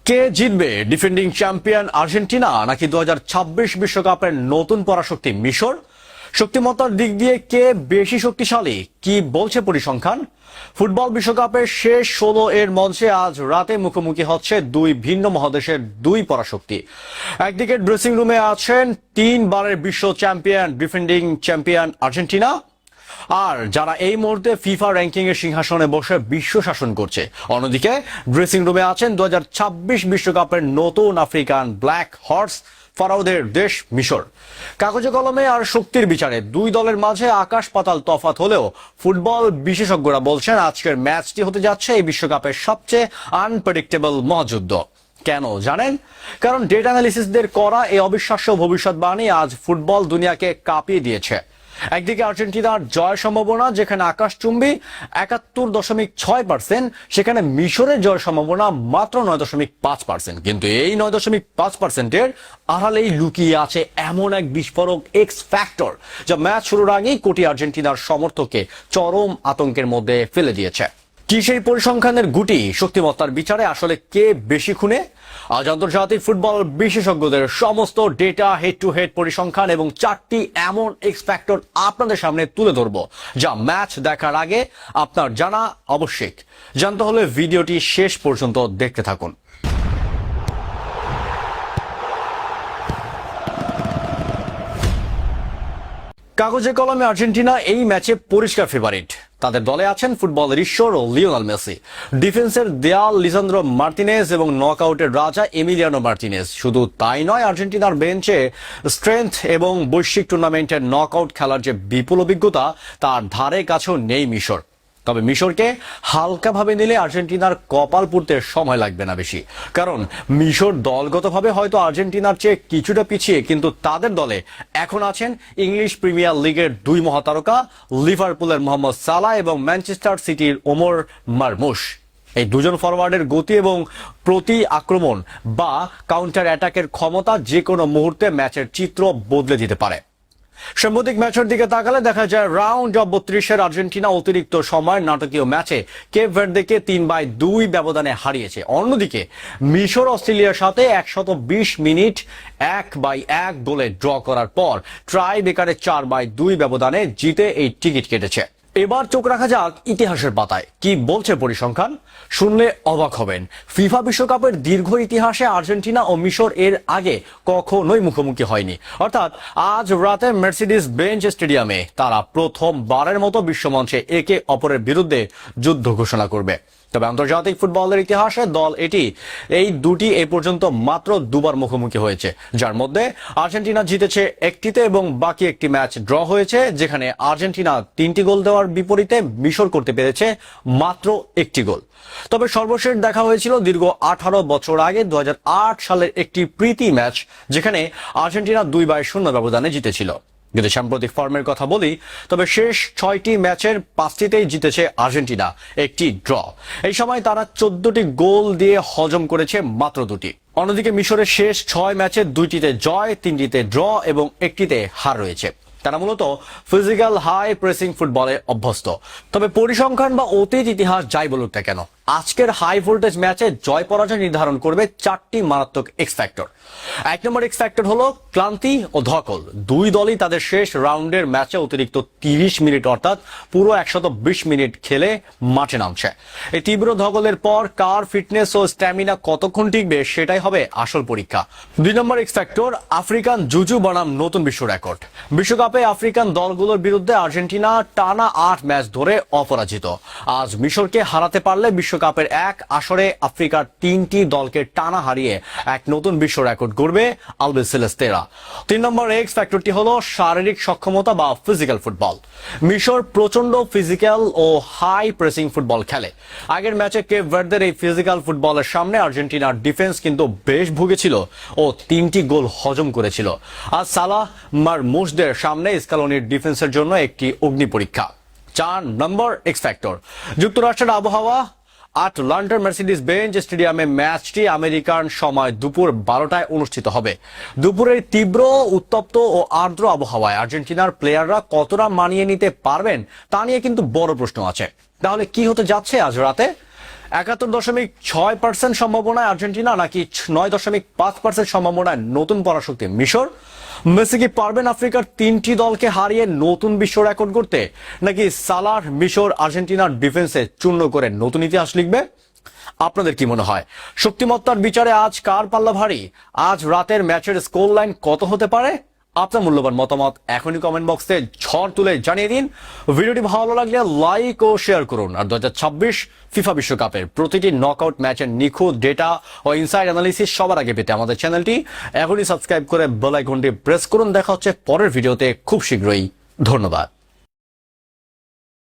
কে জিতবে, defending champion Argentina নাকি 2026 বিশ্বকাপের নতুন পরাশক্তি মিশর? শক্তিমত্তার দিক দিয়ে কে বেশি শক্তিশালী, কি বলছে পরিসংখ্যান? ফুটবল বিশ্বকাপের শেষ 16 এর মঞ্চে আজ রাতে মুখোমুখি হচ্ছে দুই ভিন্ন মহাদেশের দুই পরাশক্তি। একদিকে ড্রেসিং রুমে আছেন 3 বারের বিশ্ব চ্যাম্পিয়ন ডিফেন্ডিং চ্যাম্পিয়ন আর্জেন্টিনা, আর যারা এই মুহূর্তে ফিফা র্যাঙ্কিং এর সিংহাসনে বসে বিশ্ব শাসন করছে। অন্যদিকে ড্রেসিং রুমে আছেন 2026 বিশ্বকাপের নতুন আফ্রিকান ব্ল্যাক হর্স ফারাওদের দেশ মিশর। কাগজে কলমে আর শক্তির বিচারে দুই দলের মাঝে আকাশ পাতাল তফাৎ হলেও ফুটবল বিশেষজ্ঞরা বলছেন আজকের ম্যাচটি হতে যাচ্ছে এই বিশ্বকাপের সবচেয়ে আনপ্রেডিক্টেবল মহাযুদ্ধ। কেন জানেন? কারণ ডেটা অ্যানালিসিসদের করা এই অবিশ্বাস্য ভবিষ্যৎবাণী আজ ফুটবল দুনিয়াকে কাঁপিয়ে দিয়েছে। একদিকে আর্জেন্টিনার জয় সম্ভাবনা যেখানে আকাশচুম্বী 71.6%, সেখানে মিশরের জয় সম্ভাবনা মাত্র 9.5%। কিন্তু এই 9.5%-এর আড়ালেই লুকিয়ে আছে এমন এক বিস্ফোরক এক্স ফ্যাক্টর যা ম্যাচ শুরুর আগেই কোটি আর্জেন্টিনার সমর্থককে চরম আতঙ্কের মধ্যে ফেলে দিয়েছে। কি সেই পরিসংখ্যানের গুটি? শক্তিমত্তার বিচারে আসলে কে বেশি খুনে? আজ আন্তর্জাতিক ফুটবল বিশেষজ্ঞদের সমস্ত ডেটা, হেড টু হেড পরিসংখ্যান এবং 4টি এমন এক্স ফ্যাক্টর আপনাদের সামনে তুলে ধরব যা ম্যাচ দেখার আগে আপনার জানা আবশ্যক। জানতে হলে ভিডিওটি শেষ পর্যন্ত দেখতে থাকুন। কাগজে কলমে আর্জেন্টিনা এই ম্যাচে পরিষ্কার ফেভারিট। তাদের দলে আছেন ফুটবলের ঈশ্বর ও লিওনেল মেসি, ডিফেন্সের দেয়াল লিসান্দ্রো মার্টিনেজ এবং নকআউটের রাজা এমিলিয়ানো মার্টিনেজ। শুধু তাই নয়, আর্জেন্টিনার বেঞ্চে স্ট্রেংথ এবং বৈশ্বিক টুর্নামেন্টের নকআউট খেলার যে বিপুল অভিজ্ঞতা তার ধারে কাছেও নেই মিশর। তবে মিশরকে হালকাভাবে নিলে আর্জেন্টিনার কপাল পুড়তে সময় লাগবে না বেশি, কারণ মিশর দলগতভাবে হয়তো আর্জেন্টিনার চেয়ে কিছুটা পিছিয়ে, কিন্তু তাদের দলে এখন আছেন ইংলিশ প্রিমিয়ার লিগের দুই মহাতারকা, লিভারপুলের মোহাম্মদ সালাহ এবং ম্যানচেস্টার সিটির ওমর মারমুশ। এই দুজন ফরওয়ার্ডের গতি এবং প্রতি আক্রমণ বা কাউন্টার অ্যাটাকের ক্ষমতা যে কোনো মুহূর্তে ম্যাচের চিত্র বদলে দিতে পারে। সাম্প্রতিক ম্যাচের দিকে তাকালে দেখা যায় রাউন্ড অব 32-এর আর্জেন্টিনা অতিরিক্ত সময়ের নাটকীয় ম্যাচে কেপ ভার্দেকে 3-2 ব্যবধানে হারিয়েছে। অন্যদিকে মিশর অস্ট্রেলিয়ার সাথে 120 মিনিট 1-1 গোলে ড্র করার পর ট্রাই বেকারে 4-2 ব্যবধানে জিতে এই টিকিট কেটেছে। এবার চোখ রাখা যাক ইতিহাসের পাতায় কি বলছে পরিসংখ্যান। শুনলে অবাক হবেন, ফিফা বিশ্বকাপের দীর্ঘ ইতিহাসে আর্জেন্টিনা ও মিশর এর আগে কখনোই মুখোমুখি হয়নি। অর্থাৎ আজ রাতে মার্সিডিজ বেঞ্চ স্টেডিয়ামে তারা প্রথমবারের মতো বিশ্বমঞ্চে একে অপরের বিরুদ্ধে যুদ্ধ ঘোষণা করবে। তবে আন্তর্জাতিক ফুটবলের ইতিহাসে দল এই দুটি এ পর্যন্ত মাত্র দুবার মুখোমুখি হয়েছে, যার মধ্যে আর্জেন্টিনা জিতেছে একটিতে এবং বাকি একটি ম্যাচ ড্র হয়েছে, যেখানে আর্জেন্টিনা 3টি গোল দেওয়ার বিপরীতে মিশর করতে পেরেছে মাত্র একটি গোল। তবে সর্বশেষ দেখা হয়েছিল দীর্ঘ 18 বছর আগে 2008 সালের একটি প্রীতি ম্যাচ, যেখানে আর্জেন্টিনা 2-0 ব্যবধানে জিতেছিল। যদি সাম্প্রতিক ফর্মের কথা বলি, তবে শেষ 6টি ম্যাচের 5টিতেই জিতেছে আর্জেন্টিনা, একটি ড্র। এই সময় তারা 14টি গোল দিয়ে হজম করেছে মাত্র 2টি। অন্যদিকে মিশরের শেষ 6 ম্যাচের 2টিতে জয়, 3টিতে ড্র এবং একটিতে হার রয়েছে। তারা মূলত ফিজিক্যাল হাই প্রেসিং ফুটবলে অভ্যস্ত। তবে পরিসংখ্যান বা অতীত ইতিহাস যাই বলুক না কেন, আজকের হাই ভোল্টেজ ম্যাচে জয় পরাজয় নির্ধারণ করবে 4টি মারাত্মক এক্স ফ্যাক্টর। 1 নম্বর এক্স ফ্যাক্টর হলো ক্লান্তি ও ধকল। দুই দলই তাদের শেষ রাউন্ডের ম্যাচে অতিরিক্ত 30 মিনিট অর্থাৎ পুরো 120 মিনিট খেলে মাঠে নামছে। এই তীব্র ধকলের পর কার ফিটনেস ও স্ট্যামিনা কতক্ষণ টিকবে সেটাই হবে আসল পরীক্ষা। 2 নম্বর এক্স ফ্যাক্টর আফ্রিকান জুজু বনাম নতুন বিশ্ব রেকর্ড। বিশ্বকাপে আফ্রিকান দলগুলোর বিরুদ্ধে আর্জেন্টিনা টানা 8 ম্যাচ ধরে অপরাজিত। আজ মিশরকে হারাতে পারলে বিশ্বকাপের এক আসরে আফ্রিকার 3টি দলকে টানা হারিয়ে এক নতুন বিশ্ব রেকর্ড গড়বে আলবিসেলেস্তেরা। 3 নম্বর এক্স ফ্যাক্টরটি হলো শারীরিক সক্ষমতা বা ফিজিক্যাল ফুটবল। মিশর প্রচন্ড ফিজিক্যাল ও হাই প্রেসিং ফুটবল খেলে। আগের ম্যাচে কেপ ভার্দের এই ফিজিক্যাল ফুটবলের সামনে আর্জেন্টিনার ডিফেন্স কিন্তু বেশ ভুগেছিল ও 3টি গোল হজম করেছিল। আর সালাহ মারমুশদের সামনে স্কালোনির ডিফেন্সের জন্য একটি অগ্নি পরীক্ষা। 4 নম্বর এক্স ফ্যাক্টর যুক্তরাষ্ট্রের আবহাওয়া। আটলান্টার মার্সিডিজ বেঞ্চ স্টেডিয়ামে ম্যাচটি আমেরিকান সময় দুপুর 12টায় অনুষ্ঠিত হবে। দুপুরের তীব্র, উত্তপ্ত ও আর্দ্র আবহাওয়ায় আর্জেন্টিনার প্লেয়াররা কতটা মানিয়ে নিতে পারবেন তা নিয়ে কিন্তু বড় প্রশ্ন আছে। তাহলে কি হতে যাচ্ছে আজ রাতে? 71.6% সম্ভাবনায় আর্জেন্টিনা নাকি 9.5% সম্ভাবনায় নতুন পরাশক্তি মিশর? মেসি কি পারবেন আফ্রিকার 3টি দলকে হারিয়ে নতুন বিশ্ব রেকর্ড করতে, নাকি সালাহ মিশর আর্জেন্টিনার ডিফেন্সে চূর্ণ করে নতুন ইতিহাস লিখবে? আপনাদের কি মনে হয় শক্তিমত্তার বিচারে আজ কার পাল্লা ভারী? আজ রাতের ম্যাচের স্কোর লাইন কত হতে পারে? আপনার মূল্যবান মতামত এখনই কমেন্ট বক্সে ঝড় তুলে জানিয়ে দিন। ভিডিওটি ভালো লাগলে লাইক ও শেয়ার করুন। আর 2026 ফিফা বিশ্বকাপের প্রতিটি নকআউট ম্যাচের নিখুঁত ডেটা ও ইনসাইড অ্যানালিসিস সবার আগে পেতে আমাদের চ্যানেলটি এখনই সাবস্ক্রাইব করে বেল আইকনটি প্রেস করুন। দেখা হচ্ছে পরের ভিডিওতে খুব শীঘ্রই। ধন্যবাদ।